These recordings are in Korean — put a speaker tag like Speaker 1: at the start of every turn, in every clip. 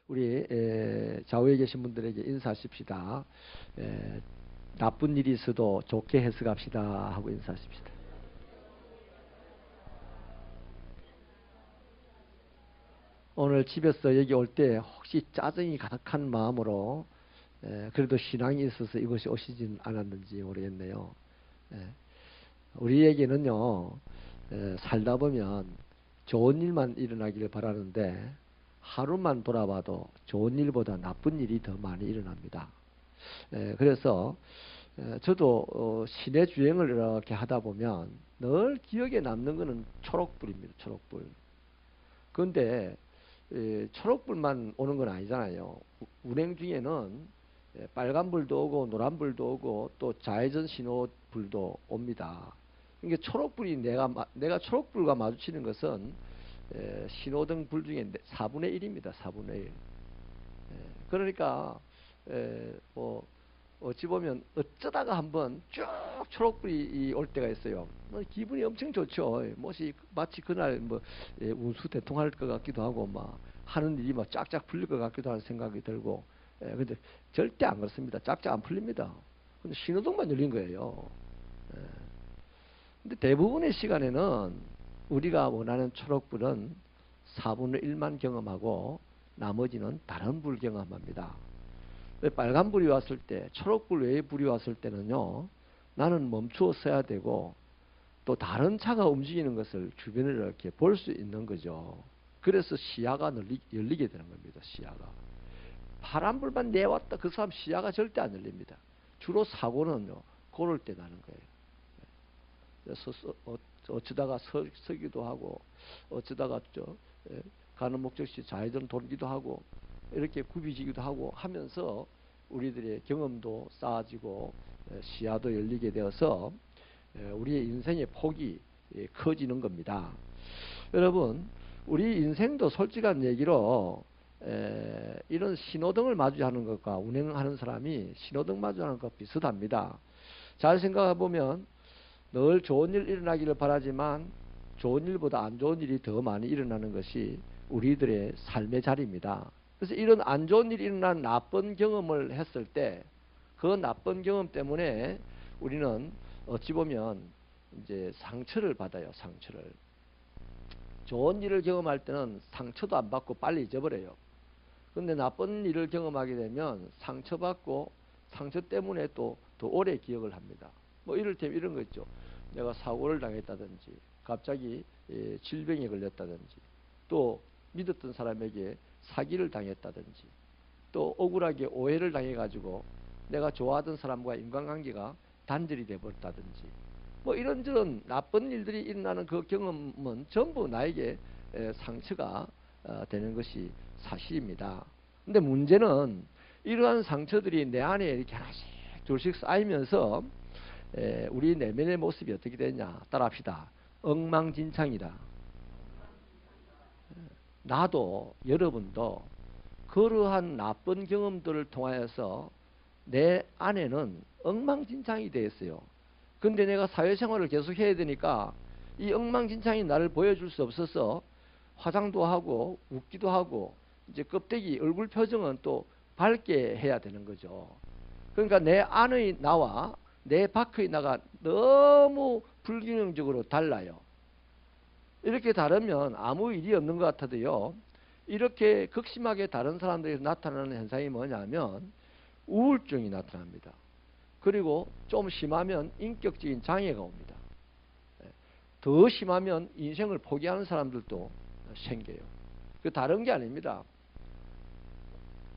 Speaker 1: 우리 좌우에 계신 분들에게 인사하십시다. 나쁜 일이 있어도 좋게 해석합시다 하고 인사하십시다. 오늘 집에서 여기 올 때 혹시 짜증이 가득한 마음으로 그래도 신앙이 있어서 이곳이 오시진 않았는지 모르겠네요. 우리에게는요, 살다 보면 좋은 일만 일어나기를 바라는데 하루만 돌아봐도 좋은 일보다 나쁜 일이 더 많이 일어납니다. 그래서 저도 시내 주행을 이렇게 하다 보면 늘 기억에 남는 것은 초록불입니다. 초록불. 그런데 초록불만 오는 건 아니잖아요. 운행 중에는 빨간불도 오고 노란불도 오고 또 좌회전 신호불도 옵니다. 그러니까 초록불이 내가 초록불과 마주치는 것은 신호등 불 중에 4분의 1입니다. 4분의 1. 그러니까 뭐 어찌 보면 어쩌다가 한번 쭉 초록불이 올 때가 있어요. 기분이 엄청 좋죠. 마치 그날 운수 대통할 것 같기도 하고 막 하는 일이 막 쫙쫙 풀릴 것 같기도 하는 생각이 들고. 근데 절대 안 그렇습니다. 쫙쫙 안 풀립니다. 근데 신호등만 열린 거예요. 근데 대부분의 시간에는 우리가 원하는 초록불은 4분의 1만 경험하고 나머지는 다른 불 경험합니다. 빨간불이 왔을 때, 초록불 외에 불이 왔을 때는요, 나는 멈추어 서야 되고 또 다른 차가 움직이는 것을 주변을 이렇게 볼 수 있는 거죠. 그래서 시야가 열리게 되는 겁니다. 시야가. 파란불만 내왔다 그 사람 시야가 절대 안 열립니다. 주로 사고는요, 그럴 때 나는 거예요. 어쩌다가 서기도 하고 어쩌다가 가는 목적지 좌회전 돌기도 하고 이렇게 굽이지기도 하고 하면서 우리들의 경험도 쌓아지고 시야도 열리게 되어서 우리의 인생의 폭이 커지는 겁니다. 여러분, 우리 인생도 솔직한 얘기로 이런 신호등을 마주하는 것과 운행하는 사람이 신호등 마주하는 것 비슷합니다. 잘 생각해 보면 늘 좋은 일 일어나기를 바라지만 좋은 일보다 안 좋은 일이 더 많이 일어나는 것이 우리들의 삶의 자리입니다. 그래서 이런 안 좋은 일이 일어난 나쁜 경험을 했을 때 그 나쁜 경험 때문에 우리는 어찌 보면 이제 상처를 받아요. 상처를. 좋은 일을 경험할 때는 상처도 안 받고 빨리 잊어버려요. 근데 나쁜 일을 경험하게 되면 상처받고 상처 때문에 또 더 오래 기억을 합니다. 이를테면 이런 거 있죠. 내가 사고를 당했다든지 갑자기 질병에 걸렸다든지 또 믿었던 사람에게 사기를 당했다든지 또 억울하게 오해를 당해가지고 내가 좋아하던 사람과 인간관계가 단절이 되어버렸다든지 이런저런 나쁜 일들이 일어나는 그 경험은 전부 나에게 상처가 되는 것이 사실입니다. 근데 문제는 이러한 상처들이 내 안에 이렇게 하나씩 둘씩 쌓이면서 우리 내면의 모습이 어떻게 되냐 따라합시다. 엉망진창이다. 나도 여러분도 그러한 나쁜 경험들을 통하여서 내 안에는 엉망진창이 되어 있어요. 근데 내가 사회생활을 계속 해야 되니까 이 엉망진창이 나를 보여줄 수 없어서 화장도 하고 웃기도 하고 이제 껍데기 얼굴 표정은 또 밝게 해야 되는 거죠. 그러니까 내 안의 나와 내 밖의 나가 너무 불균형적으로 달라요. 이렇게 다르면 아무 일이 없는 것 같아도요, 이렇게 극심하게 다른 사람들이 나타나는 현상이 뭐냐면 우울증이 나타납니다. 그리고 좀 심하면 인격적인 장애가 옵니다. 더 심하면 인생을 포기하는 사람들도 생겨요. 그 다른 게 아닙니다.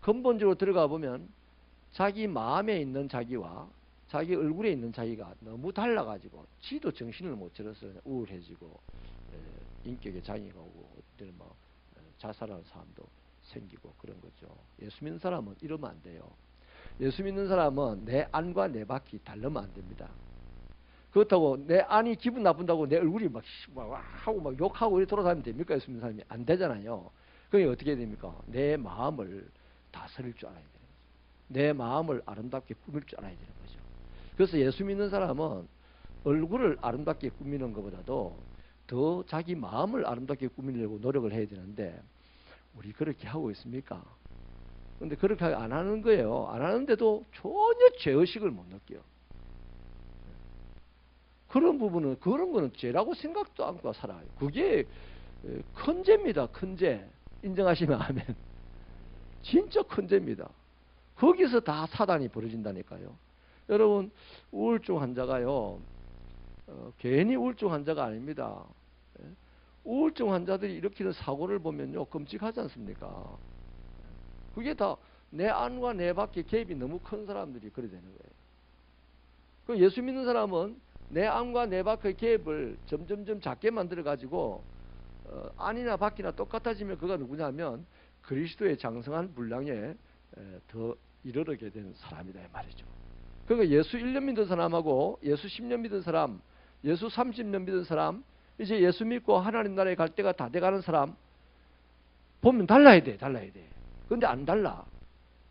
Speaker 1: 근본적으로 들어가 보면 자기 마음에 있는 자기와 자기 얼굴에 있는 자기가 너무 달라가지고 지도 정신을 못 차려서 우울해지고 인격에 장애가 오고 어때는 자살하는 사람도 생기고 그런 거죠. 예수 믿는 사람은 이러면 안 돼요. 예수 믿는 사람은 내 안과 내 밖이 다르면 안 됩니다. 그렇다고 내 안이 기분 나쁜다고 내 얼굴이 막 하고 막 욕하고 이렇게 돌아다니면 됩니까? 예수 믿는 사람이 안 되잖아요. 그러니까 어떻게 됩니까? 내 마음을 다스릴 줄 알아야 돼요. 내 마음을 아름답게 꾸밀 줄 알아야 되는 거죠. 그래서 예수 믿는 사람은 얼굴을 아름답게 꾸미는 것보다도 더 자기 마음을 아름답게 꾸미려고 노력을 해야 되는데 우리 그렇게 하고 있습니까? 근데 그렇게 안 하는 거예요. 안 하는데도 전혀 죄의식을 못 느껴요. 그런 부분은, 그런 거는 죄라고 생각도 안 하고 살아요. 그게 큰 죄입니다. 큰 죄. 인정하시면 아멘. 진짜 큰 죄입니다. 거기서 다 사단이 벌어진다니까요. 여러분, 우울증 환자가요, 괜히 우울증 환자가 아닙니다. 우울증 환자들이 일으키는 사고를 보면요, 끔찍하지 않습니까? 그게 다 내 안과 내 밖에 갭이 너무 큰 사람들이 그래 되는 거예요. 그 예수 믿는 사람은 내 안과 내 밖의 갭을 점점점 작게 만들어 가지고 안이나 밖이나 똑같아지면 그가 누구냐면 그리스도의 장성한 분량에 더 이르게 되는 사람이다 이 말이죠. 그러니까 예수 1년 믿은 사람하고 예수 10년 믿은 사람, 예수 30년 믿은 사람, 이제 예수 믿고 하나님 나라에 갈 때가 다 돼가는 사람 보면 달라야 돼. 달라야 돼. 그런데 안 달라.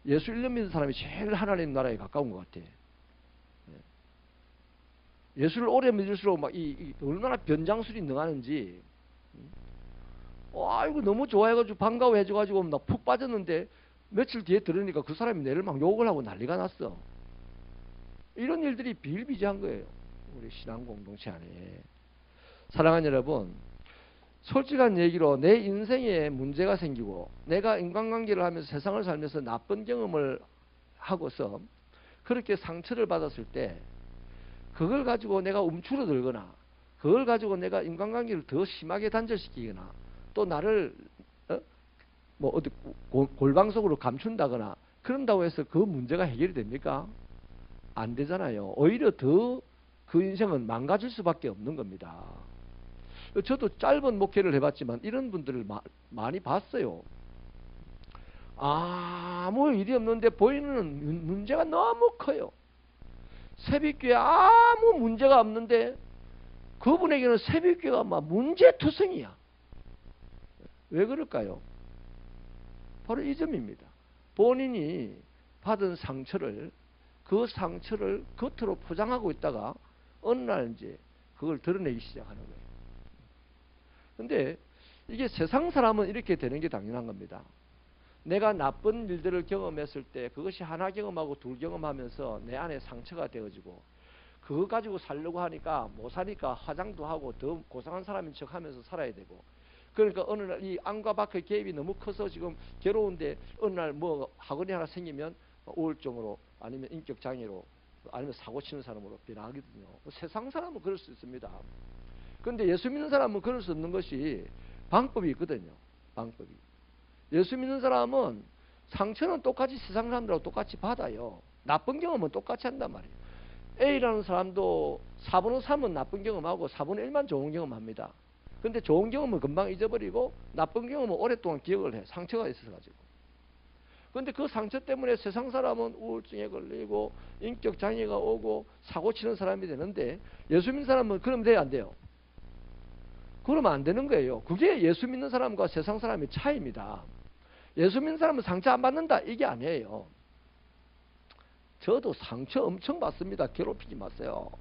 Speaker 1: 예수 1년 믿은 사람이 제일 하나님 나라에 가까운 것 같아. 예수를 오래 믿을수록 막 얼마나 변장술이 능하는지. 아이고 너무 좋아해가지고 반가워해줘가지고 나 푹 빠졌는데 며칠 뒤에 들으니까 그 사람이 내를 막 욕을 하고 난리가 났어. 이런 일들이 비일비재한 거예요. 우리 신앙 공동체 안에. 사랑하는 여러분, 솔직한 얘기로 내 인생에 문제가 생기고 내가 인간관계를 하면서 세상을 살면서 나쁜 경험을 하고서 그렇게 상처를 받았을 때 그걸 가지고 내가 움츠러들거나 그걸 가지고 내가 인간관계를 더 심하게 단절시키거나 또 나를 뭐 어디 골방 속으로 감춘다거나 그런다고 해서 그 문제가 해결이 됩니까? 안 되잖아요. 오히려 더 그 인생은 망가질 수밖에 없는 겁니다. 저도 짧은 목회를 해봤지만 이런 분들을 많이 봤어요. 아무 일이 없는데 보이는 문제가 너무 커요. 새벽교회 아무 문제가 없는데 그분에게는 새벽교회가 막 문제투성이야. 왜 그럴까요? 바로 이 점입니다. 본인이 받은 상처를, 그 상처를 겉으로 포장하고 있다가 어느 날 이제 그걸 드러내기 시작하는 거예요. 근데 이게 세상 사람은 이렇게 되는 게 당연한 겁니다. 내가 나쁜 일들을 경험했을 때 그것이 하나 경험하고 둘 경험하면서 내 안에 상처가 되어지고 그거 가지고 살려고 하니까 못 사니까 화장도 하고 더 고상한 사람인 척 하면서 살아야 되고, 그러니까 어느 날 이 안과 밖의 갭이 너무 커서 지금 괴로운데 어느 날 뭐 학원이 하나 생기면 우울증으로 아니면 인격장애로 아니면 사고치는 사람으로 변하거든요. 세상 사람은 그럴 수 있습니다. 그런데 예수 믿는 사람은 그럴 수 없는 것이 방법이 있거든요. 방법이. 예수 믿는 사람은 상처는 똑같이 세상 사람들하고 똑같이 받아요. 나쁜 경험은 똑같이 한단 말이에요. A라는 사람도 4분의 3은 나쁜 경험하고 4분의 1만 좋은 경험합니다. 근데 좋은 경험은 금방 잊어버리고 나쁜 경험은 오랫동안 기억을 해. 상처가 있어서 가지고. 근데 그 상처 때문에 세상 사람은 우울증에 걸리고 인격 장애가 오고 사고 치는 사람이 되는데 예수 믿는 사람은 그러면 돼야 안 돼요? 그러면 안 되는 거예요. 그게 예수 믿는 사람과 세상 사람의 차이입니다. 예수 믿는 사람은 상처 안 받는다 이게 아니에요. 저도 상처 엄청 받습니다. 괴롭히지 마세요.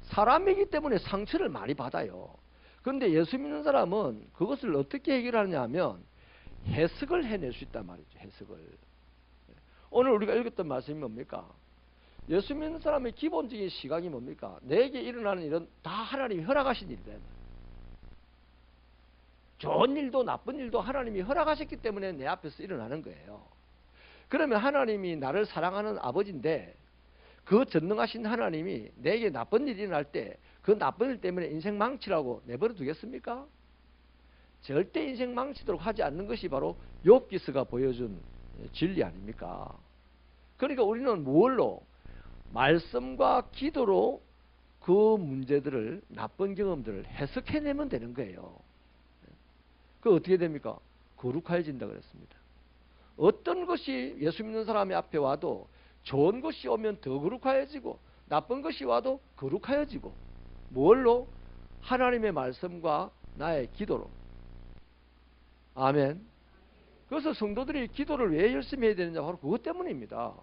Speaker 1: 사람이기 때문에 상처를 많이 받아요. 그런데 예수 믿는 사람은 그것을 어떻게 해결하느냐 하면 해석을 해낼 수 있단 말이죠. 해석을. 오늘 우리가 읽었던 말씀이 뭡니까? 예수 믿는 사람의 기본적인 시각이 뭡니까? 내게 일어나는 일은 다 하나님이 허락하신 일이다. 좋은 일도 나쁜 일도 하나님이 허락하셨기 때문에 내 앞에서 일어나는 거예요. 그러면 하나님이 나를 사랑하는 아버지인데 그 전능하신 하나님이 내게 나쁜 일이 일어날 때 그 나쁜 일 때문에 인생 망치라고 내버려 두겠습니까? 절대 인생 망치도록 하지 않는 것이 바로 욥기서가 보여준 진리 아닙니까? 그러니까 우리는 뭘로? 말씀과 기도로 그 문제들을, 나쁜 경험들을 해석해내면 되는 거예요. 그 어떻게 됩니까? 거룩해진다 그랬습니다. 어떤 것이 예수 믿는 사람의 앞에 와도 좋은 것이 오면 더 거룩해지고 나쁜 것이 와도 거룩해지고, 뭘로? 하나님의 말씀과 나의 기도로. 아멘. 그래서 성도들이 기도를 왜 열심히 해야 되느냐? 바로 그것 때문입니다.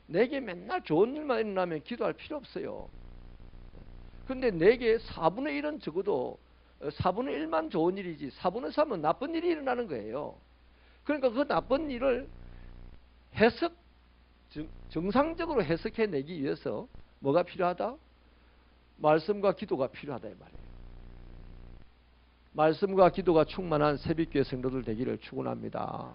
Speaker 1: 내게 맨날 좋은 일만 일어나면 기도할 필요 없어요. 근데 내게 4분의 1은 적어도 4분의 1만 좋은 일이지 4분의 3은 나쁜 일이 일어나는 거예요. 그러니까 그 나쁜 일을 정상적으로 해석해내기 위해서 뭐가 필요하다? 말씀과 기도가 필요하다 이 말이에요. 말씀과 기도가 충만한 새벽교회 성도들 되기를 축원합니다.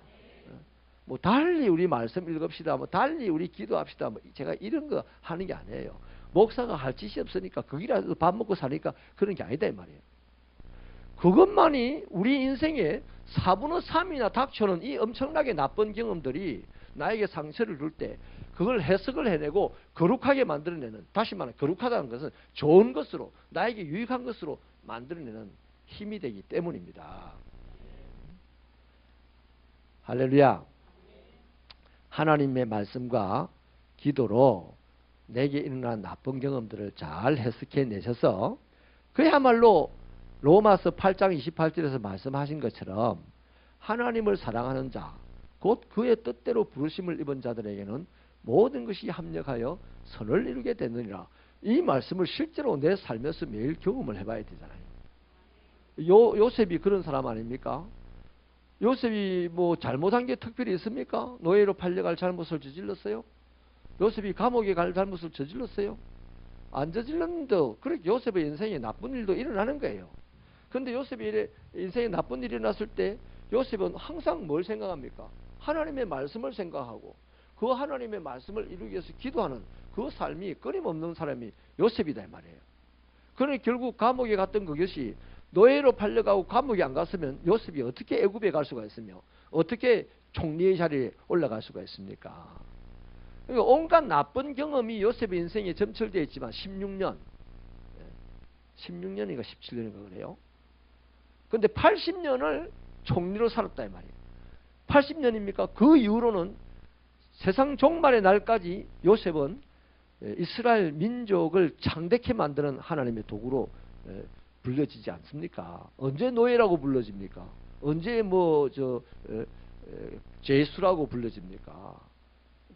Speaker 1: 뭐 달리 우리 말씀 읽읍시다, 뭐 달리 우리 기도합시다, 뭐 제가 이런 거 하는 게 아니에요. 목사가 할 짓이 없으니까 거기라도 밥 먹고 사니까 그런 게 아니다 이 말이에요. 그것만이 우리 인생에 4분의 3이나 닥쳐오는 이 엄청나게 나쁜 경험들이 나에게 상처를 줄 때 그걸 해석을 해내고 거룩하게 만들어내는, 다시 말해 거룩하다는 것은 좋은 것으로, 나에게 유익한 것으로 만들어내는 힘이 되기 때문입니다. 할렐루야. 하나님의 말씀과 기도로 내게 일어난 나쁜 경험들을 잘 해석해 내셔서 그야말로 로마서 8장 28절에서 말씀하신 것처럼 하나님을 사랑하는 자, 곧 그의 뜻대로 부르심을 입은 자들에게는 모든 것이 합력하여 선을 이루게 되느니라. 이 말씀을 실제로 내 삶에서 매일 경험을 해봐야 되잖아요. 요셉이 그런 사람 아닙니까? 요셉이 뭐 잘못한 게 특별히 있습니까? 노예로 팔려갈 잘못을 저질렀어요? 요셉이 감옥에 갈 잘못을 저질렀어요? 안 저질렀는데 그렇게 요셉의 인생에 나쁜 일도 일어나는 거예요. 그런데 요셉이 인생에 나쁜 일이 일어났을 때 요셉은 항상 뭘 생각합니까? 하나님의 말씀을 생각하고 그 하나님의 말씀을 이루기 위해서 기도하는 그 삶이 끊임없는 사람이 요셉이다 이 말이에요. 그러니 결국 감옥에 갔던 그것이 노예로 팔려가고 감옥에 안 갔으면 요셉이 어떻게 애굽에 갈 수가 있으며 어떻게 총리의 자리에 올라갈 수가 있습니까? 그러니까 온갖 나쁜 경험이 요셉의 인생에 점철되어 있지만 16년인가 17년인가 그래요. 그런데 80년을 총리로 살았다 이 말이에요. 80년입니까? 그 이후로는 세상 종말의 날까지 요셉은 이스라엘 민족을 창대케 만드는 하나님의 도구로 불려지지 않습니까? 언제 노예라고 불러집니까? 언제 죄수라고 불러집니까?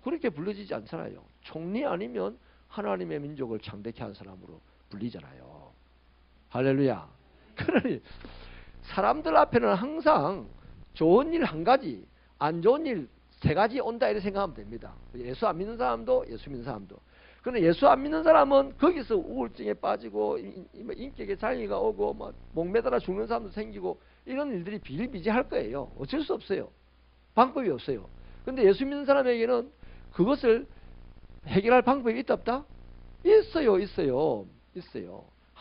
Speaker 1: 그렇게 불려지지 않잖아요. 총리 아니면 하나님의 민족을 창대케 한 사람으로 불리잖아요. 할렐루야. 그러니 사람들 앞에는 항상 좋은 일 한 가지, 안 좋은 일 세 가지 온다 이렇게 생각하면 됩니다. 예수 안 믿는 사람도, 예수 믿는 사람도. 그런데 예수 안 믿는 사람은 거기서 우울증에 빠지고 인격에 장애가 오고 막 목매달아 죽는 사람도 생기고 이런 일들이 비일비재할 거예요. 어쩔 수 없어요. 방법이 없어요. 그런데 예수 믿는 사람에게는 그것을 해결할 방법이 있다 없다? 있어요.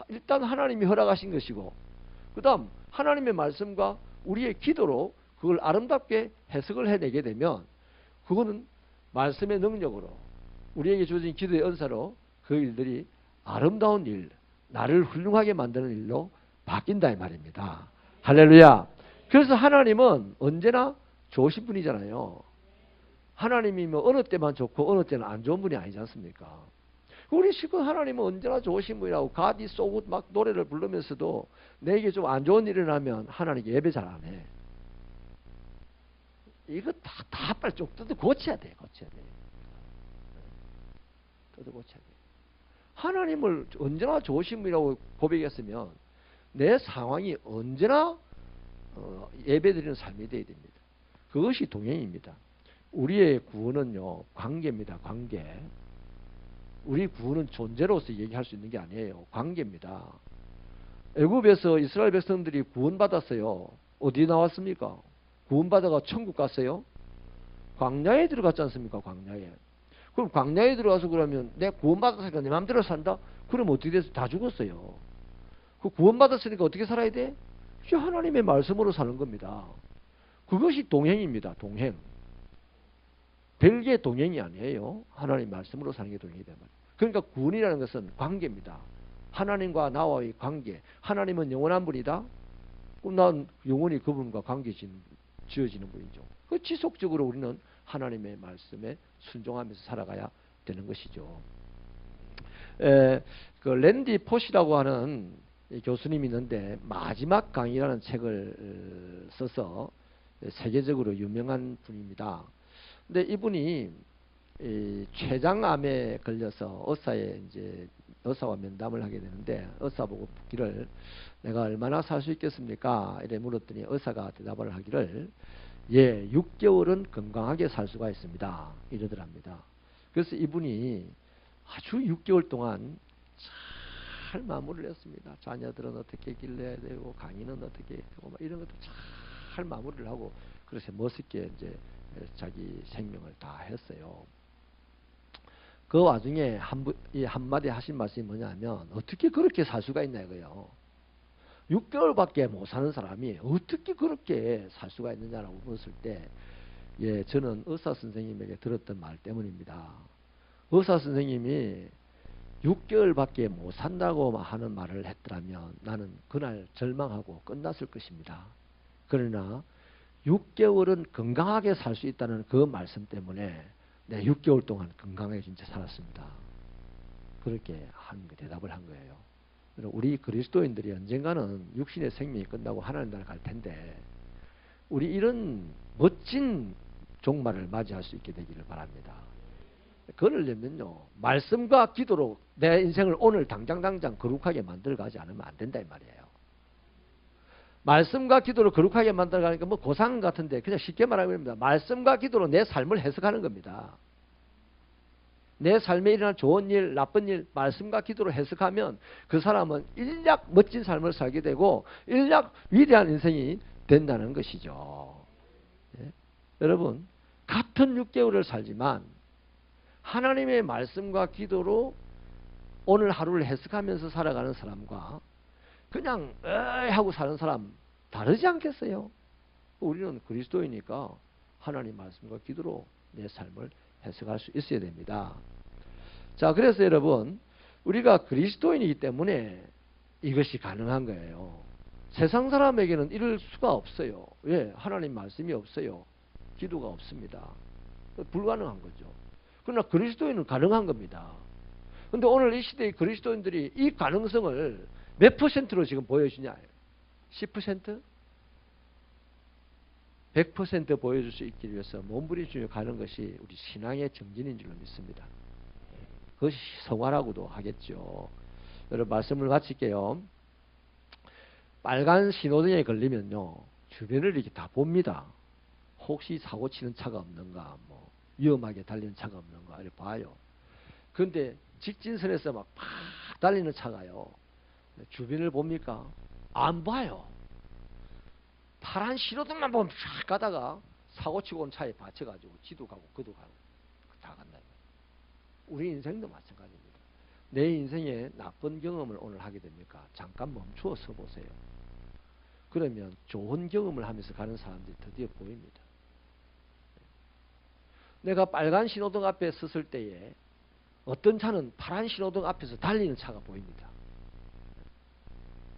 Speaker 1: 일단 하나님이 허락하신 것이고 그 다음 하나님의 말씀과 우리의 기도로 그걸 아름답게 해석을 해내게 되면 그거는 말씀의 능력으로 우리에게 주어진 기도의 은사로 그 일들이 아름다운 일, 나를 훌륭하게 만드는 일로 바뀐다 이 말입니다. 할렐루야. 그래서 하나님은 언제나 좋으신 분이잖아요. 하나님이 뭐 어느 때만 좋고 어느 때는 안 좋은 분이 아니지 않습니까? 우리 실컷 하나님은 언제나 좋으신 분이라고 God is so good 막 노래를 부르면서도 내게 좀 안 좋은 일이 일어나면 하나님께 예배 잘 안 해. 이거 다 빨리 좀 뜯어 고쳐야 돼. 뜯어 고쳐야 돼. 하나님을 언제나 좋으신 분이라고 고백했으면 내 상황이 언제나 예배드리는 삶이 되어야 됩니다. 그것이 동행입니다. 우리의 구원은요, 관계입니다. 관계. 우리 구원은 존재로서 얘기할 수 있는 게 아니에요. 관계입니다. 애굽에서 이스라엘 백성들이 구원받았어요. 어디에 나왔습니까? 구원받아가 천국 갔어요? 광야에 들어갔지 않습니까? 광야에. 그럼 광야에 들어가서 그러면 내가 구원받았으니까 내 마음대로 산다? 그럼 어떻게 돼서 다 죽었어요. 그 구원받았으니까 어떻게 살아야 돼? 하나님의 말씀으로 사는 겁니다. 그것이 동행입니다. 동행. 별개의 동행이 아니에요. 하나님 말씀으로 사는 게 동행이 되는 말이에요. 그러니까 구원이라는 것은 관계입니다. 하나님과 나와의 관계. 하나님은 영원한 분이다. 그럼 난 영원히 그분과 관계 지어지는 분이죠. 그 지속적으로 우리는 하나님의 말씀에 순종하면서 살아가야 되는 것이죠. 그 랜디 포시라고 하는 교수님이 있는데 마지막 강의라는 책을 써서 세계적으로 유명한 분입니다. 근데 이분이 이 췌장암에 걸려서 의사에 이제 의사와 면담을 하게 되는데 의사 보고 묻기를 내가 얼마나 살 수 있겠습니까? 이래 물었더니 의사가 대답을 하기를 예, 6개월은 건강하게 살 수가 있습니다. 이러더랍니다. 그래서 이분이 아주 6개월 동안 잘 마무리를 했습니다. 자녀들은 어떻게 길러야 되고 강의는 어떻게 하고 이런 것도 잘 마무리를 하고 그래서 멋있게 이제 자기 생명을 다 했어요. 그 와중에 한마디 하신 말씀이 뭐냐면 어떻게 그렇게 살 수가 있나 이거요. 6개월밖에 못 사는 사람이 어떻게 그렇게 살 수가 있느냐라고 물었을 때 예, 저는 의사 선생님에게 들었던 말 때문입니다. 의사 선생님이 6개월밖에 못 산다고 하는 말을 했더라면 나는 그날 절망하고 끝났을 것입니다. 그러나 6개월은 건강하게 살 수 있다는 그 말씀 때문에 네, 6개월 동안 건강하게 진짜 살았습니다. 그렇게 대답을 한 거예요. 우리 그리스도인들이 언젠가는 육신의 생명이 끝나고 하나님 나라 갈 텐데 우리 이런 멋진 종말을 맞이할 수 있게 되기를 바랍니다. 그러려면요 말씀과 기도로 내 인생을 오늘 당장 거룩하게 만들어가지 않으면 안 된다 이 말이에요. 말씀과 기도로 거룩하게 만들어가니까 뭐 고상 같은데 그냥 쉽게 말하면 말씀과 기도로 내 삶을 해석하는 겁니다. 내 삶에 일어난 좋은 일, 나쁜 일, 말씀과 기도로 해석하면 그 사람은 일약 멋진 삶을 살게 되고 일약 위대한 인생이 된다는 것이죠. 예? 여러분 같은 6개월을 살지만 하나님의 말씀과 기도로 오늘 하루를 해석하면서 살아가는 사람과 그냥 에이 하고 사는 사람 다르지 않겠어요? 우리는 그리스도이니까 하나님 말씀과 기도로 내 삶을 해석할 수 있어야 됩니다. 자, 그래서 여러분 우리가 그리스도인이기 때문에 이것이 가능한 거예요. 세상 사람에게는 이럴 수가 없어요. 왜? 하나님 말씀이 없어요. 기도가 없습니다. 불가능한 거죠. 그러나 그리스도인은 가능한 겁니다. 근데 오늘 이 시대의 그리스도인들이 이 가능성을 몇 %로 지금 보여주냐? 10%? 100% 보여줄 수 있기 위해서 몸부림치며 가는 것이 우리 신앙의 정진인 줄로 믿습니다. 그것이 성화라고도 하겠죠. 여러분 말씀을 마칠게요. 빨간 신호등에 걸리면요 주변을 이렇게 다 봅니다. 혹시 사고 치는 차가 없는가, 뭐 위험하게 달리는 차가 없는가 이렇게 봐요. 그런데 직진선에서 막 달리는 차가요 주변을 봅니까? 안 봐요. 파란 신호등만 보면 쫙 가다가 사고치고 온 차에 받쳐가지고 지도 가고 그도 가고 다 간다. 우리 인생도 마찬가지입니다. 내 인생에 나쁜 경험을 오늘 하게 됩니까? 잠깐 멈추어 서 보세요. 그러면 좋은 경험을 하면서 가는 사람들이 드디어 보입니다. 내가 빨간 신호등 앞에 섰을 때에 어떤 차는 파란 신호등 앞에서 달리는 차가 보입니다.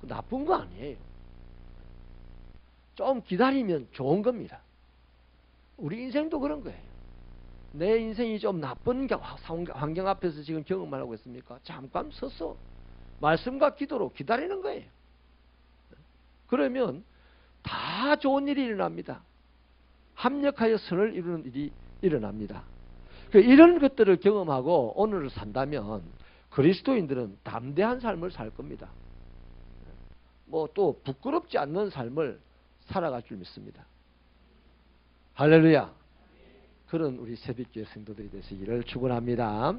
Speaker 1: 나쁜 거 아니에요. 좀 기다리면 좋은 겁니다. 우리 인생도 그런 거예요. 내 인생이 좀 나쁜 환경 앞에서 지금 경험을 하고 있습니까? 잠깐 서서 말씀과 기도로 기다리는 거예요. 그러면 다 좋은 일이 일어납니다. 합력하여 선을 이루는 일이 일어납니다. 이런 것들을 경험하고 오늘을 산다면 그리스도인들은 담대한 삶을 살 겁니다. 뭐 또 부끄럽지 않는 삶을 살아갈 줄 믿습니다. 할렐루야. 그런 우리 새벽교회 성도들이 되시기를 축원합니다.